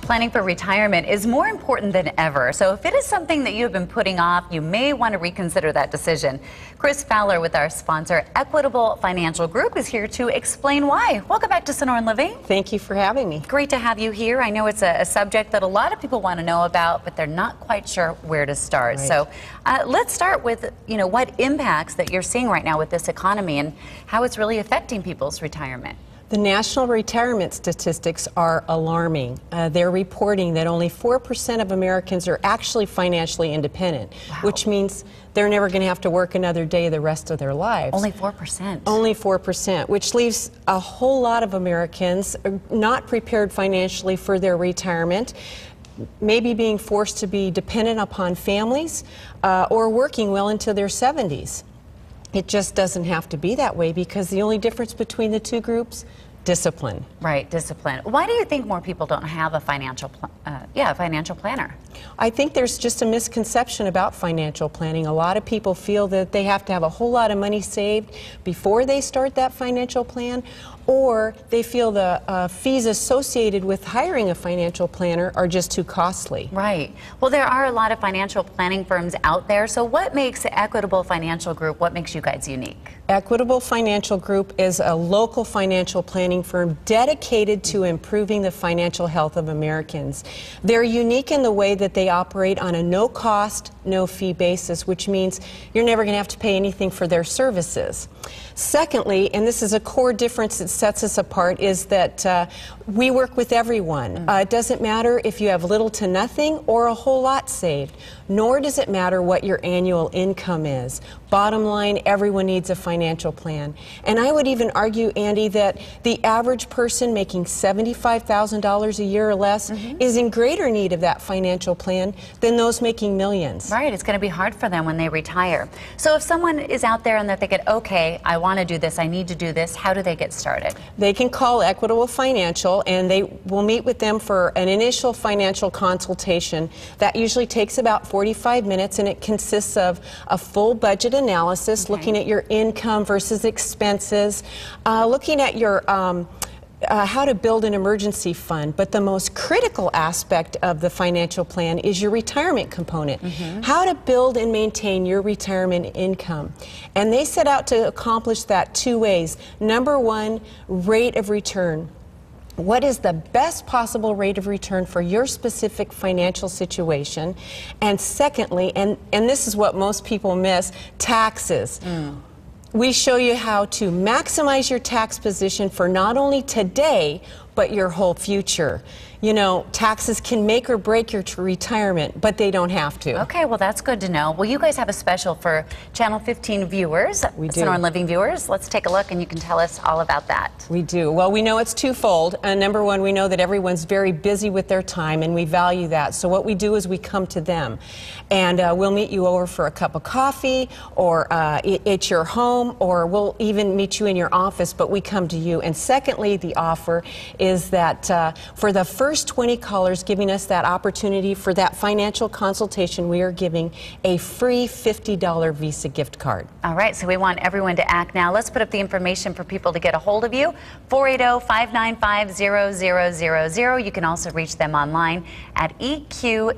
Planning for retirement is more important than ever. So if it is something that you have been putting off, you may want to reconsider that decision. Chris Fowler with our sponsor, Equitable Financial Group, is here to explain why. Welcome back to Sonoran Living. Thank you for having me. Great to have you here. I know it's a subject that a lot of people want to know about, but they're not quite sure where to start. Right. So let's start with, what impacts that you're seeing right now with this economy and how it's really affecting people's retirement. The national retirement statistics are alarming. They're reporting that only 4% of Americans are actually financially independent, Wow. which means they're never going to have to work another day the rest of their lives. Only 4%. Only 4%, which leaves a whole lot of Americans not prepared financially for their retirement, maybe being forced to be dependent upon families or working well into their 70s. It just doesn't have to be that way because the only difference between the two groups, discipline. Right, discipline. Why do you think more people don't have a financial planner? I think there's just a misconception about financial planning. A lot of people feel that they have to have a whole lot of money saved before they start that financial plan, or they feel the fees associated with hiring a financial planner are just too costly. Right. Well, there are a lot of financial planning firms out there. So what makes Equitable Financial Group, what makes you guys unique? Equitable Financial Group is a local financial planning firm dedicated to improving the financial health of Americans. They're unique in the way that they operate on a no-cost, no-fee basis, which means you're never going to have to pay anything for their services. Secondly, and this is a core difference that sets us apart, is that we work with everyone. It doesn't matter if you have little to nothing or a whole lot saved, nor does it matter what your annual income is. Bottom line, everyone needs a financial plan. And I would even argue, Andy, that the average person making $75,000 a year or less is in greater need of that financial plan than those making millions. Right, it's going to be hard for them when they retire. So if someone is out there and they're thinking, okay, I want to do this, I need to do this, how do they get started? They can call Equitable Financial and they will meet with them for an initial financial consultation. That usually takes about 45 minutes and it consists of a full budget analysis, looking at your income versus expenses, looking at your how to build an emergency fund. But the most critical aspect of the financial plan is your retirement component. How to build and maintain your retirement income. And they set out to accomplish that two ways. Number one, rate of return. What is the best possible rate of return for your specific financial situation? And secondly, and this is what most people miss, taxes. We show you how to maximize your tax position for not only today, but your whole future. You know, taxes can make or break your retirement, but they don't have to. Okay, well, that's good to know. Well, you guys have a special for Channel 15 viewers, we do. Sonoran Living viewers. Let's take a look and you can tell us all about that. We do. Well, we know it's twofold. Number one, we know that everyone's very busy with their time and we value that. So what we do is we come to them and we'll meet you over for a cup of coffee or at your home, or we'll even meet you in your office, but we come to you. And secondly, the offer is that for the first 20 callers giving us that opportunity for that financial consultation, we are giving a free $50 Visa gift card. All right, so we want everyone to act now. Let's put up the information for people to get a hold of you. 480-595-0000. You can also reach them online at eqtfg.com.